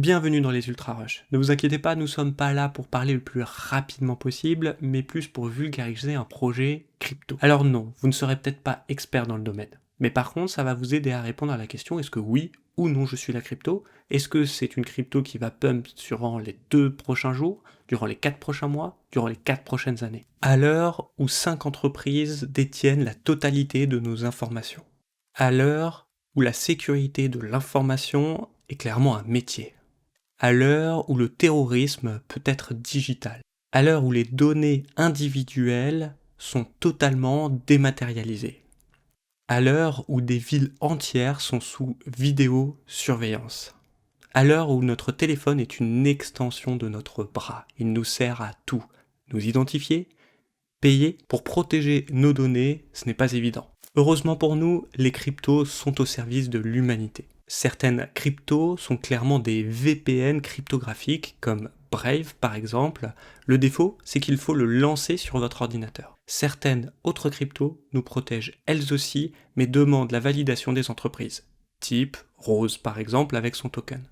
Bienvenue dans les Ultra Rush. Ne vous inquiétez pas, nous sommes pas là pour parler le plus rapidement possible, mais plus pour vulgariser un projet crypto. Alors non, vous ne serez peut-être pas expert dans le domaine, mais par contre ça va vous aider à répondre à la question est-ce que oui ou non je suis la crypto? Est-ce que c'est une crypto qui va pump durant les 2 prochains jours, durant les 4 prochains mois, durant les 4 prochaines années? À l'heure où 5 entreprises détiennent la totalité de nos informations, à l'heure où la sécurité de l'information est clairement un métier, à l'heure où le terrorisme peut être digital, à l'heure où les données individuelles sont totalement dématérialisées, à l'heure où des villes entières sont sous vidéosurveillance, à l'heure où notre téléphone est une extension de notre bras, il nous sert à tout, nous identifier, payer, pour protéger nos données, ce n'est pas évident. Heureusement pour nous, les cryptos sont au service de l'humanité. Certaines cryptos sont clairement des VPN cryptographiques, comme Brave par exemple. Le défaut, c'est qu'il faut le lancer sur votre ordinateur. Certaines autres cryptos nous protègent elles aussi, mais demandent la validation des entreprises. Type Rose par exemple avec son token.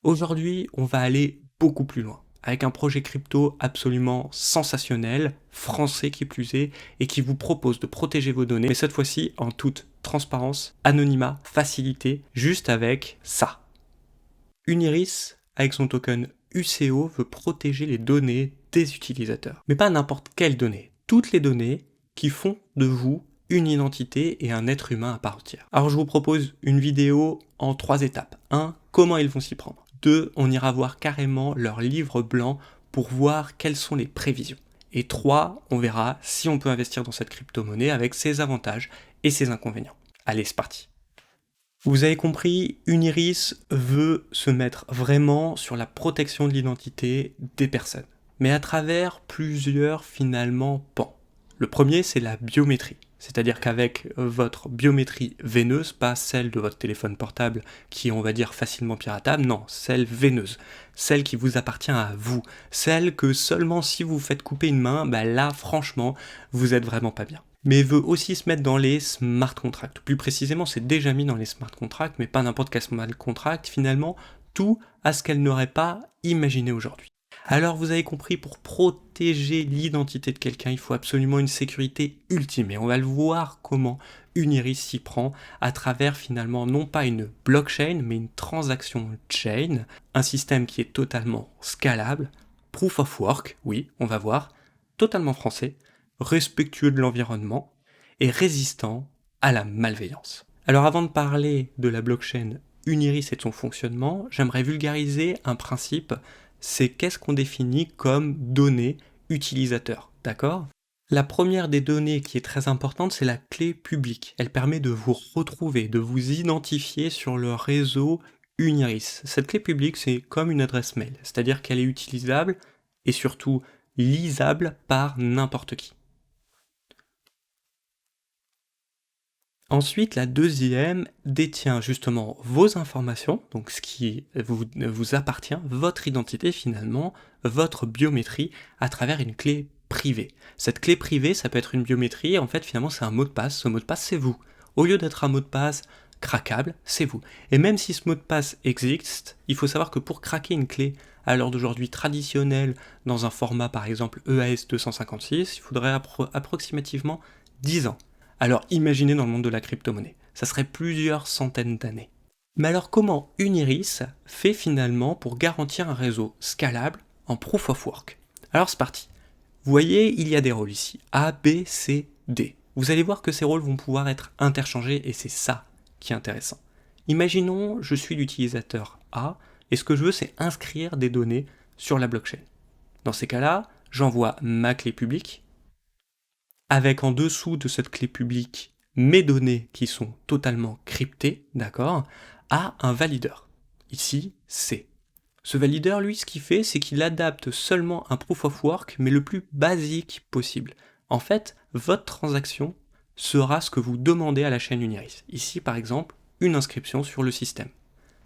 Aujourd'hui, on va aller beaucoup plus loin, avec un projet crypto absolument sensationnel, français qui plus est, et qui vous propose de protéger vos données, mais cette fois-ci en toute transparence, anonymat, facilité, juste avec ça. Uniris, avec son token UCO, veut protéger les données des utilisateurs. Mais pas n'importe quelles données, toutes les données qui font de vous une identité et un être humain à part entière. Alors je vous propose une vidéo en 3 étapes. 1. Comment ils vont s'y prendre. 2. On ira voir carrément leur livre blanc pour voir quelles sont les prévisions. Et 3. On verra si on peut investir dans cette crypto-monnaie avec ses avantages et ses inconvénients. Allez, c'est parti. Vous avez compris, Uniris veut se mettre vraiment sur la protection de l'identité des personnes, mais à travers plusieurs finalement pans. Le premier, c'est la biométrie. C'est-à-dire qu'avec votre biométrie veineuse, pas celle de votre téléphone portable qui est, on va dire, facilement piratable, non, celle veineuse, celle qui vous appartient à vous, celle que seulement si vous faites couper une main, bah là, franchement, vous êtes vraiment pas bien. Mais veut aussi se mettre dans les smart contracts. Plus précisément, c'est déjà mis dans les smart contracts, mais pas n'importe quel smart contract, finalement, tout à ce qu'elle n'aurait pas imaginé aujourd'hui. Alors vous avez compris, pour protéger l'identité de quelqu'un, il faut absolument une sécurité ultime. Et on va le voir comment Uniris s'y prend à travers finalement non pas une blockchain, mais une transaction chain, un système qui est totalement scalable, proof of work, oui, on va voir, totalement français, respectueux de l'environnement et résistant à la malveillance. Alors avant de parler de la blockchain Uniris et de son fonctionnement, j'aimerais vulgariser un principe, c'est qu'est-ce qu'on définit comme données utilisateurs, d'accord ? La première des données qui est très importante, c'est la clé publique. Elle permet de vous retrouver, de vous identifier sur le réseau Uniris. Cette clé publique, c'est comme une adresse mail, c'est-à-dire qu'elle est utilisable et surtout lisable par n'importe qui. Ensuite, la deuxième détient justement vos informations, donc ce qui vous appartient, votre identité finalement, votre biométrie, à travers une clé privée. Cette clé privée, ça peut être une biométrie, en fait finalement c'est un mot de passe, ce mot de passe c'est vous. Au lieu d'être un mot de passe craquable, c'est vous. Et même si ce mot de passe existe, il faut savoir que pour craquer une clé à l'heure d'aujourd'hui traditionnelle, dans un format par exemple EAS 256, il faudrait approximativement 10 ans. Alors imaginez dans le monde de la crypto-monnaie, ça serait plusieurs centaines d'années. Mais alors comment Uniris fait finalement pour garantir un réseau scalable en proof of work? Alors c'est parti. Vous voyez, il y a des rôles ici, A, B, C, D. Vous allez voir que ces rôles vont pouvoir être interchangés et c'est ça qui est intéressant. Imaginons, je suis l'utilisateur A et ce que je veux c'est inscrire des données sur la blockchain. Dans ces cas-là, j'envoie ma clé publique, avec en dessous de cette clé publique mes données qui sont totalement cryptées, d'accord, à un valideur. Ici, C. Ce valideur, lui, ce qu'il fait, c'est qu'il adapte seulement un proof of work, mais le plus basique possible. En fait, votre transaction sera ce que vous demandez à la chaîne Uniris. Ici, par exemple, une inscription sur le système.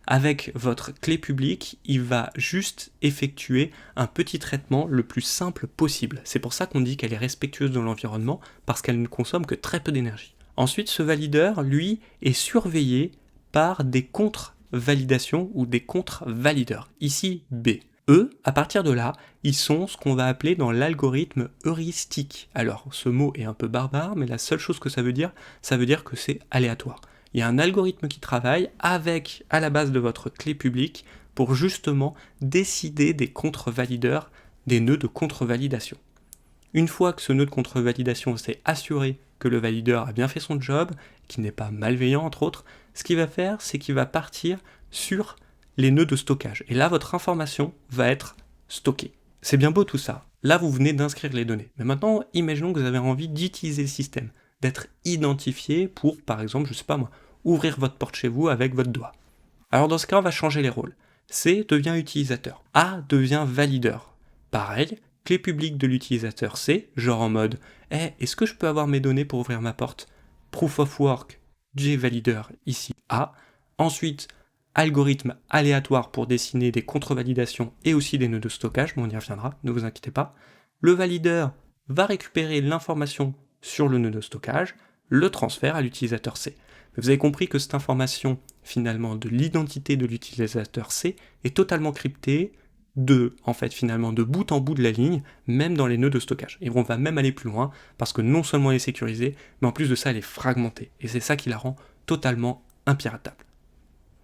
Avec votre clé publique, il va juste effectuer un petit traitement le plus simple possible. C'est pour ça qu'on dit qu'elle est respectueuse de l'environnement, parce qu'elle ne consomme que très peu d'énergie. Ensuite, ce valideur, lui, est surveillé par des contre contre-validation ou des contre-valideurs. Ici, B. Eux, à partir de là, ils sont ce qu'on va appeler dans l'algorithme heuristique. Alors, ce mot est un peu barbare, mais la seule chose que ça veut dire que c'est aléatoire. Il y a un algorithme qui travaille avec, à la base de votre clé publique, pour justement décider des contre-valideurs, des nœuds de contre-validation. Une fois que ce nœud de contre-validation s'est assuré que le valideur a bien fait son job, qu'il n'est pas malveillant entre autres, ce qu'il va faire, c'est qu'il va partir sur les nœuds de stockage. Et là, votre information va être stockée. C'est bien beau tout ça. Là, vous venez d'inscrire les données. Mais maintenant, imaginons que vous avez envie d'utiliser le système, d'être identifié pour, par exemple, je sais pas moi, ouvrir votre porte chez vous avec votre doigt. Alors dans ce cas, on va changer les rôles. C devient utilisateur. A devient valideur. Pareil, clé publique de l'utilisateur C, genre en mode est-ce que je peux avoir mes données pour ouvrir ma porte? Proof of work, J valideur, ici A. Ensuite, algorithme aléatoire pour dessiner des contre-validations et aussi des nœuds de stockage, mais on y reviendra, ne vous inquiétez pas. Le valideur va récupérer l'information sur le nœud de stockage, le transfère à l'utilisateur C. Mais vous avez compris que cette information, finalement, de l'identité de l'utilisateur C est totalement cryptée de bout en bout de la ligne, même dans les nœuds de stockage. Et on va même aller plus loin, parce que non seulement elle est sécurisée, mais en plus de ça, elle est fragmentée. Et c'est ça qui la rend totalement impiratable.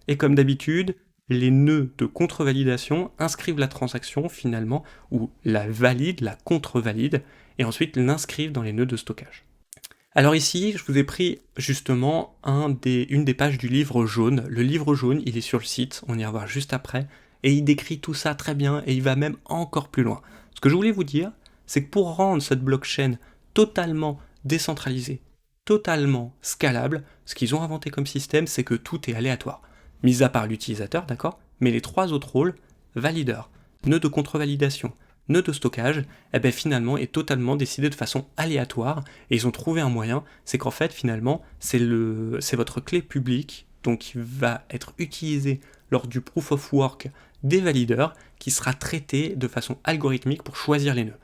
Et comme d'habitude, les nœuds de contre-validation inscrivent la transaction finalement, ou la valident, la contre-valident, et ensuite l'inscrivent dans les nœuds de stockage. Alors ici, je vous ai pris justement une des pages du livre jaune. Le livre jaune, il est sur le site, on y va voir juste après, et il décrit tout ça très bien, et il va même encore plus loin. Ce que je voulais vous dire, c'est que pour rendre cette blockchain totalement décentralisée, totalement scalable, ce qu'ils ont inventé comme système, c'est que tout est aléatoire. Mis à part l'utilisateur, d'accord? Mais les trois autres rôles, valideur, nœud de contre-validation, nœud de stockage, finalement est totalement décidé de façon aléatoire, et ils ont trouvé un moyen, c'est qu'en fait finalement c'est votre clé publique, donc qui va être utilisée lors du proof of work des valideurs, qui sera traité de façon algorithmique pour choisir les nœuds.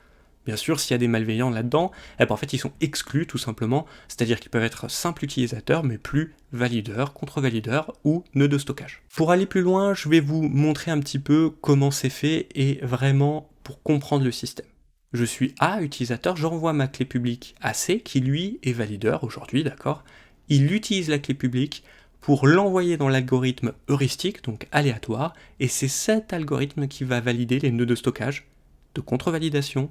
Bien sûr, s'il y a des malveillants là-dedans, en fait ils sont exclus tout simplement, c'est-à-dire qu'ils peuvent être simples utilisateurs, mais plus valideurs, contre-valideurs ou nœuds de stockage. Pour aller plus loin, je vais vous montrer un petit peu comment c'est fait et vraiment pour comprendre le système. Je suis A, utilisateur, j'envoie ma clé publique à C, qui lui est valideur aujourd'hui, d'accord? Il utilise la clé publique pour l'envoyer dans l'algorithme heuristique, donc aléatoire, et c'est cet algorithme qui va valider les nœuds de stockage, de contre-validation,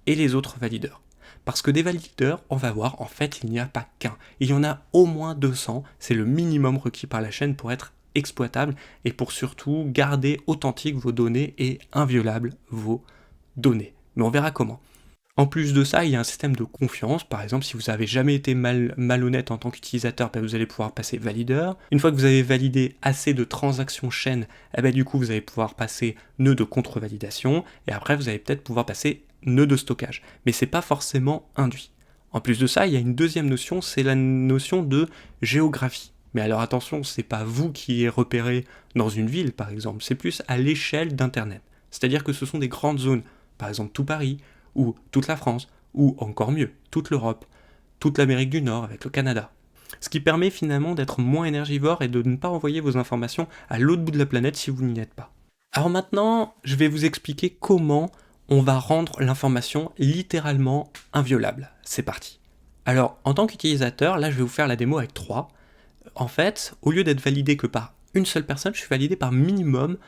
et les autres valideurs. Parce que des valideurs, on va voir, en fait, il n'y a pas qu'un. Il y en a au moins 200, c'est le minimum requis par la chaîne pour être exploitable et pour surtout garder authentiques vos données et inviolables vos données. Mais on verra comment. En plus de ça, il y a un système de confiance. Par exemple, si vous n'avez jamais été malhonnête en tant qu'utilisateur, vous allez pouvoir passer valideur. Une fois que vous avez validé assez de transactions chaînes, du coup, vous allez pouvoir passer nœud de contre-validation. Et après, vous allez peut-être pouvoir passer nœud de stockage. Mais c'est pas forcément induit. En plus de ça, il y a une deuxième notion, c'est la notion de géographie. Mais alors attention, c'est pas vous qui êtes repéré dans une ville, par exemple. C'est plus à l'échelle d'Internet. C'est-à-dire que ce sont des grandes zones. Par exemple, tout Paris, ou toute la France, ou encore mieux, toute l'Europe, toute l'Amérique du Nord avec le Canada. Ce qui permet finalement d'être moins énergivore et de ne pas envoyer vos informations à l'autre bout de la planète si vous n'y êtes pas. Alors maintenant, je vais vous expliquer comment on va rendre l'information littéralement inviolable. C'est parti. Alors, en tant qu'utilisateur, là je vais vous faire la démo avec 3. En fait, au lieu d'être validé que par une seule personne, je suis validé par minimum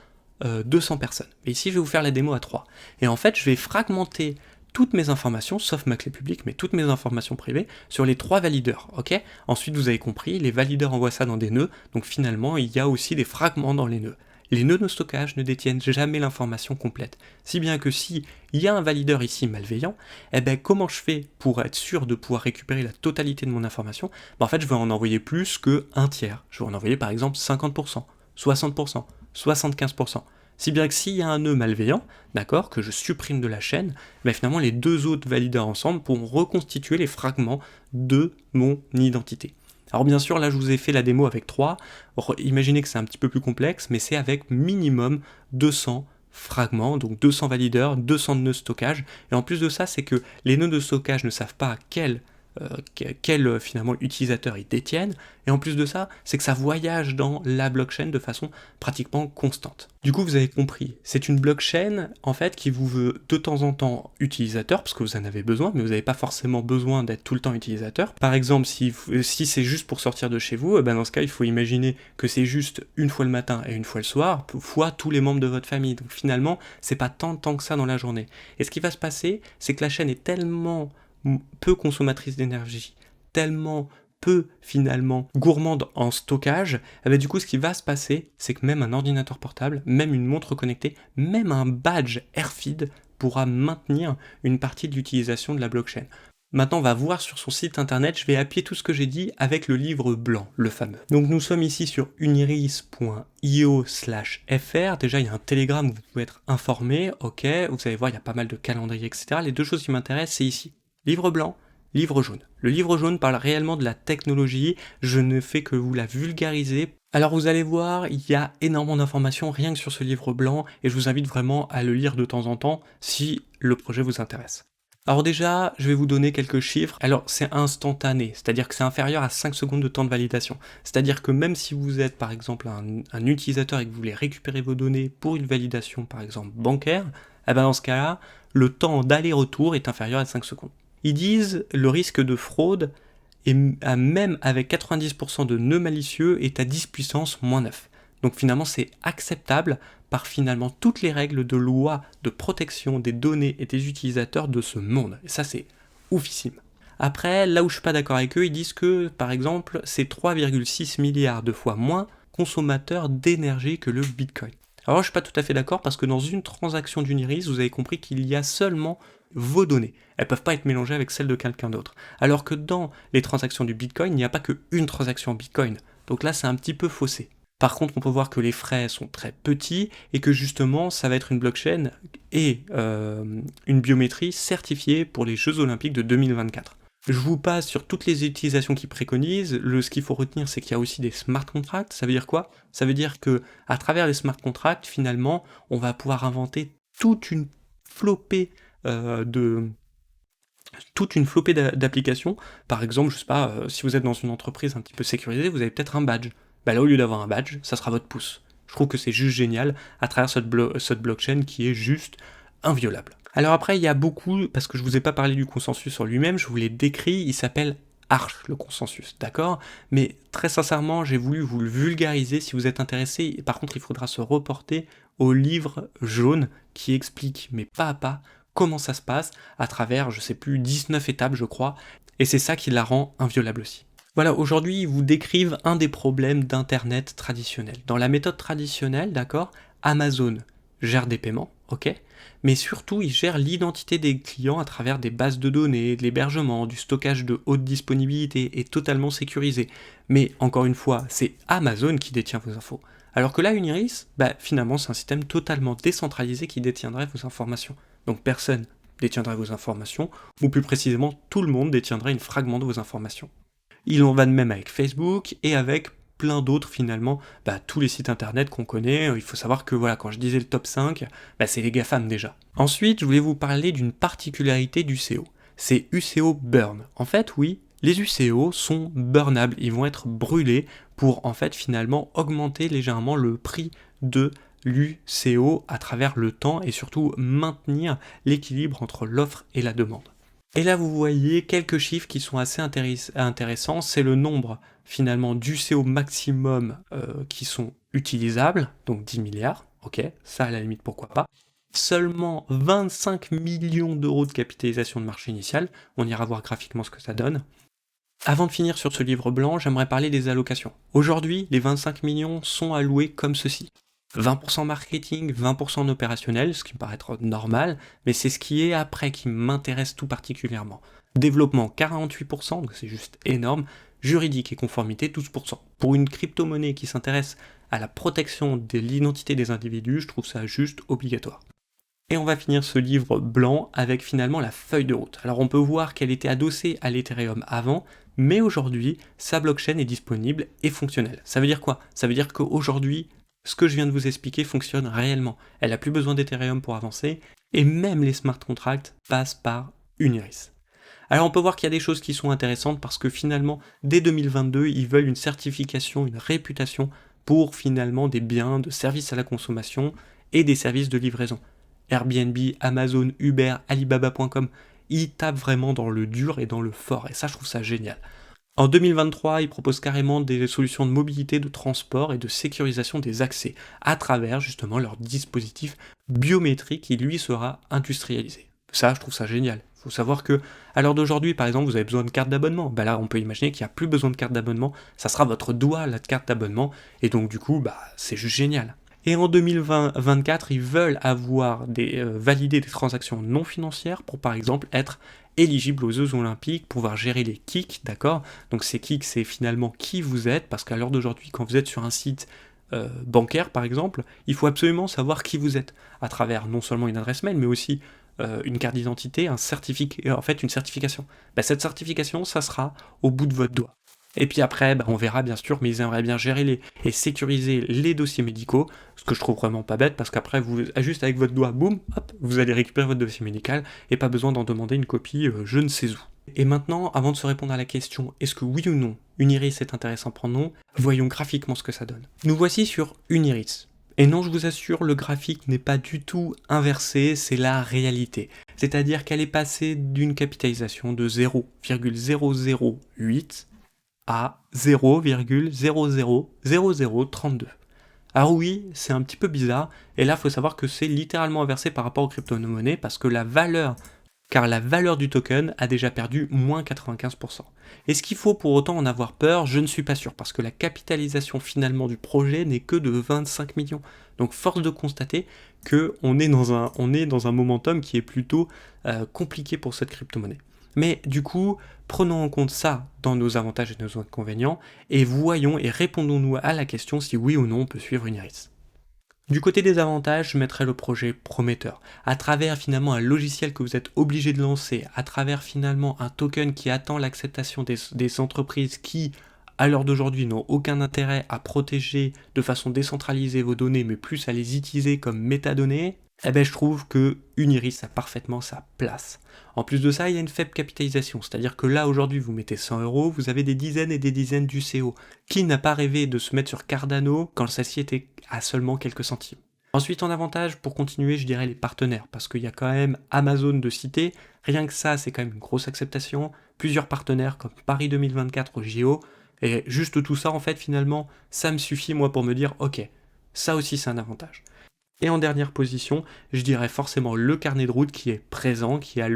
200 personnes. Et ici, je vais vous faire la démo à 3. Et en fait, je vais fragmenter toutes mes informations, sauf ma clé publique, mais toutes mes informations privées, sur les 3 valideurs, ok? Ensuite, vous avez compris, les valideurs envoient ça dans des nœuds, donc finalement, il y a aussi des fragments dans les nœuds. Les nœuds de stockage ne détiennent jamais l'information complète. Si bien que si il y a un valideur ici malveillant, comment je fais pour être sûr de pouvoir récupérer la totalité de mon information? En fait, je vais en envoyer plus que un tiers. Je vais en envoyer par exemple 50%, 60%, 75%. Si bien que s'il y a un nœud malveillant, d'accord, que je supprime de la chaîne, finalement les 2 autres valideurs ensemble pourront reconstituer les fragments de mon identité. Alors bien sûr, là je vous ai fait la démo avec 3, imaginez que c'est un petit peu plus complexe, mais c'est avec minimum 200 fragments, donc 200 valideurs, 200 nœuds de stockage, et en plus de ça, c'est que les nœuds de stockage ne savent pas quel quel finalement utilisateur ils détiennent, et en plus de ça, c'est que ça voyage dans la blockchain de façon pratiquement constante. Du coup, vous avez compris, c'est une blockchain en fait qui vous veut de temps en temps utilisateur, parce que vous en avez besoin, mais vous n'avez pas forcément besoin d'être tout le temps utilisateur. Par exemple, si c'est juste pour sortir de chez vous, ben dans ce cas, il faut imaginer que c'est juste une fois le matin et une fois le soir, fois tous les membres de votre famille. Donc finalement, c'est pas tant de temps que ça dans la journée. Et ce qui va se passer, c'est que la chaîne est tellement peu consommatrice d'énergie, tellement peu finalement gourmande en stockage, et bien du coup ce qui va se passer, c'est que même un ordinateur portable, même une montre connectée, même un badge AirFeed pourra maintenir une partie de l'utilisation de la blockchain. Maintenant, on va voir sur son site internet, je vais appuyer tout ce que j'ai dit avec le livre blanc, le fameux. Donc nous sommes ici sur uniris.io/fr. Déjà, il y a un télégramme où vous pouvez être informé, ok, vous allez voir, il y a pas mal de calendriers, etc. Les deux choses qui m'intéressent, c'est ici. Livre blanc, livre jaune. Le livre jaune parle réellement de la technologie, je ne fais que vous la vulgariser. Alors vous allez voir, il y a énormément d'informations rien que sur ce livre blanc, et je vous invite vraiment à le lire de temps en temps si le projet vous intéresse. Alors déjà, je vais vous donner quelques chiffres. Alors c'est instantané, c'est-à-dire que c'est inférieur à 5 secondes de temps de validation. C'est-à-dire que même si vous êtes par exemple un utilisateur et que vous voulez récupérer vos données pour une validation par exemple bancaire, eh ben dans ce cas-là, le temps d'aller-retour est inférieur à 5 secondes. Ils disent le risque de fraude, est même avec 90% de nœuds malicieux, est à 10 puissance moins 9. Donc finalement c'est acceptable par finalement toutes les règles de loi de protection des données et des utilisateurs de ce monde. Et ça c'est oufissime. Après, là où je suis pas d'accord avec eux, ils disent que par exemple c'est 3,6 milliards de fois moins consommateur d'énergie que le Bitcoin. Alors je suis pas tout à fait d'accord parce que dans une transaction d'Uniris, vous avez compris qu'il y a seulement vos données. Elles ne peuvent pas être mélangées avec celles de quelqu'un d'autre. Alors que dans les transactions du Bitcoin, il n'y a pas qu'une transaction Bitcoin. Donc là, c'est un petit peu faussé. Par contre, on peut voir que les frais sont très petits et que justement, ça va être une blockchain et une biométrie certifiée pour les Jeux Olympiques de 2024. Je vous passe sur toutes les utilisations qu'ils préconisent. Ce qu'il faut retenir, c'est qu'il y a aussi des smart contracts. Ça veut dire quoi? Ça veut dire que à travers les smart contracts, finalement, on va pouvoir inventer toute une flopée d'applications. Par exemple, je sais pas, si vous êtes dans une entreprise un petit peu sécurisée, vous avez peut-être un badge. Bah là, au lieu d'avoir un badge, ça sera votre pouce. Je trouve que c'est juste génial à travers cette blockchain qui est juste inviolable. Alors après, il y a beaucoup, parce que je vous ai pas parlé du consensus en lui-même, je vous l'ai décrit, il s'appelle Arch, le consensus, d'accord? Mais très sincèrement, j'ai voulu vous le vulgariser. Si vous êtes intéressé, par contre, il faudra se reporter au livre jaune qui explique, mais pas à pas, comment ça se passe à travers, je sais plus, 19 étapes, je crois, et c'est ça qui la rend inviolable aussi. Voilà, aujourd'hui, ils vous décrivent un des problèmes d'Internet traditionnel. Dans la méthode traditionnelle, d'accord, Amazon gère des paiements, ok, mais surtout, il gère l'identité des clients à travers des bases de données, de l'hébergement, du stockage de haute disponibilité et totalement sécurisé. Mais encore une fois, c'est Amazon qui détient vos infos. Alors que là, Uniris, finalement, c'est un système totalement décentralisé qui détiendrait vos informations. Donc personne détiendrait vos informations, ou plus précisément, tout le monde détiendrait une fragment de vos informations. Il en va de même avec Facebook et avec plein d'autres finalement, tous les sites internet qu'on connaît. Il faut savoir que voilà, quand je disais le top 5, c'est les GAFAM déjà. Ensuite, je voulais vous parler d'une particularité d'UCO. C'est UCO Burn. En fait, oui, les UCO sont burnables, ils vont être brûlés pour en fait finalement augmenter légèrement le prix de l'UCO à travers le temps et surtout maintenir l'équilibre entre l'offre et la demande. Et là vous voyez quelques chiffres qui sont assez intéressants, c'est le nombre finalement d'UCO maximum qui sont utilisables, donc 10 milliards, ok, ça à la limite pourquoi pas. Seulement 25 millions d'euros de capitalisation de marché initiale, on ira voir graphiquement ce que ça donne. Avant de finir sur ce livre blanc, j'aimerais parler des allocations. Aujourd'hui, les 25 millions sont alloués comme ceci. 20% marketing, 20% opérationnel, ce qui me paraît être normal, mais c'est ce qui est après qui m'intéresse tout particulièrement. Développement 48%, donc c'est juste énorme. Juridique et conformité 12%. Pour une crypto-monnaie qui s'intéresse à la protection de l'identité des individus, je trouve ça juste obligatoire. Et on va finir ce livre blanc avec finalement la feuille de route. Alors on peut voir qu'elle était adossée à l'Ethereum avant, mais aujourd'hui, sa blockchain est disponible et fonctionnelle. Ça veut dire quoi? Ça veut dire qu'aujourd'hui, ce que je viens de vous expliquer fonctionne réellement. Elle n'a plus besoin d'Ethereum pour avancer, et même les smart contracts passent par Uniris. Alors on peut voir qu'il y a des choses qui sont intéressantes parce que finalement, dès 2022, ils veulent une certification, une réputation pour finalement des biens de services à la consommation et des services de livraison. Airbnb, Amazon, Uber, Alibaba.com, ils tapent vraiment dans le dur et dans le fort, et ça je trouve ça génial. En 2023, ils proposent carrément des solutions de mobilité, de transport et de sécurisation des accès à travers justement leur dispositif biométrique qui lui sera industrialisé. Ça, je trouve ça génial. Il faut savoir que à l'heure d'aujourd'hui, par exemple, vous avez besoin de carte d'abonnement. Ben là, on peut imaginer qu'il n'y a plus besoin de carte d'abonnement. Ça sera votre doigt, la carte d'abonnement. Et donc, du coup, c'est juste génial. Et en 2024, ils veulent avoir valider des transactions non financières pour, par exemple, être éligible aux Jeux Olympiques, pouvoir gérer les kicks, d'accord? Donc ces kicks, c'est finalement qui vous êtes, parce qu'à l'heure d'aujourd'hui, quand vous êtes sur un site bancaire, par exemple, il faut absolument savoir qui vous êtes, à travers non seulement une adresse mail, mais aussi une carte d'identité, une certification. Cette certification, ça sera au bout de votre doigt. Et puis après, on verra bien sûr, mais ils aimeraient bien gérer et sécuriser les dossiers médicaux, ce que je trouve vraiment pas bête, parce qu'après, vous, juste avec votre doigt, boum, hop, vous allez récupérer votre dossier médical, et pas besoin d'en demander une copie je ne sais où. Et maintenant, avant de se répondre à la question, est-ce que oui ou non, Uniris est intéressant pour nous, voyons graphiquement ce que ça donne. Nous voici sur Uniris. Et non, je vous assure, le graphique n'est pas du tout inversé, c'est la réalité. C'est-à-dire qu'elle est passée d'une capitalisation de 0,008 à 0,000032. Alors oui, c'est un petit peu bizarre, et là il faut savoir que c'est littéralement inversé par rapport aux crypto-monnaies, parce que la valeur du token a déjà perdu moins 95%. Est-ce qu'il faut pour autant en avoir peur? Je ne suis pas sûr, parce que la capitalisation finalement du projet n'est que de 25 millions. Donc force de constater qu'on est dans un momentum qui est plutôt compliqué pour cette crypto-monnaie. Mais du coup, prenons en compte ça dans nos avantages et nos inconvénients, et voyons et répondons-nous à la question si oui ou non on peut suivre Uniris. Du côté des avantages, je mettrai le projet prometteur. À travers finalement un logiciel que vous êtes obligé de lancer, à travers finalement un token qui attend l'acceptation des entreprises qui, à l'heure d'aujourd'hui, n'ont aucun intérêt à protéger de façon décentralisée vos données, mais plus à les utiliser comme métadonnées, je trouve que Uniris a parfaitement sa place. En plus de ça, il y a une faible capitalisation, c'est-à-dire que là, aujourd'hui, vous mettez 100 €, vous avez des dizaines et des dizaines d'UCO. Qui n'a pas rêvé de se mettre sur Cardano quand celle-ci était à seulement quelques centimes? Ensuite, en avantage, pour continuer, je dirais les partenaires, parce qu'il y a quand même Amazon de citer, rien que ça, c'est quand même une grosse acceptation, plusieurs partenaires comme Paris 2024 au JO, et juste tout ça, en fait, finalement, ça me suffit, moi, pour me dire, ok, ça aussi, c'est un avantage. Et en dernière position, je dirais forcément le carnet de route qui est présent, qui a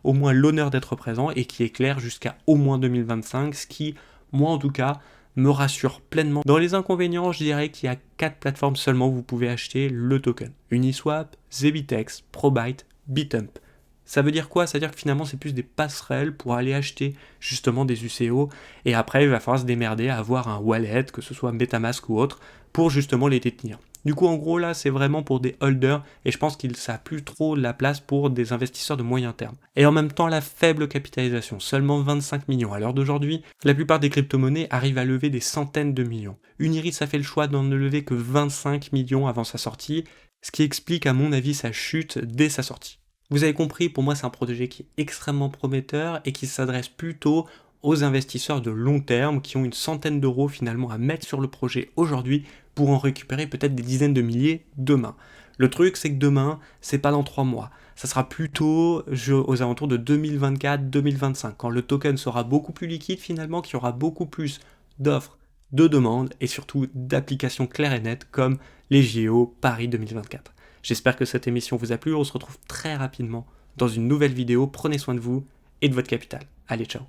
au moins l'honneur d'être présent et qui est clair jusqu'à au moins 2025, ce qui, moi en tout cas, me rassure pleinement. Dans les inconvénients, je dirais qu'il y a 4 plateformes seulement où vous pouvez acheter le token. Uniswap, Zebitex, Probyte, Bitump. Ça veut dire quoi? Ça veut dire que finalement c'est plus des passerelles pour aller acheter justement des UCO, et après il va falloir se démerder à avoir un wallet, que ce soit MetaMask ou autre, pour justement les détenir. Du coup en gros là c'est vraiment pour des holders, et je pense qu'il ça a plus trop la place pour des investisseurs de moyen terme. Et en même temps la faible capitalisation, seulement 25 millions à l'heure d'aujourd'hui, la plupart des crypto-monnaies arrivent à lever des centaines de millions. Uniris a fait le choix d'en ne lever que 25 millions avant sa sortie, ce qui explique à mon avis sa chute dès sa sortie. Vous avez compris, pour moi c'est un projet qui est extrêmement prometteur et qui s'adresse plutôt aux investisseurs de long terme qui ont une centaine d'euros finalement à mettre sur le projet aujourd'hui pour en récupérer peut-être des dizaines de milliers demain. Le truc c'est que demain, c'est pas dans 3 mois, ça sera plutôt aux alentours de 2024-2025, quand le token sera beaucoup plus liquide finalement, qu'il y aura beaucoup plus d'offres, de demandes et surtout d'applications claires et nettes comme les JO Paris 2024. J'espère que cette émission vous a plu, on se retrouve très rapidement dans une nouvelle vidéo, prenez soin de vous et de votre capital. Allez, ciao.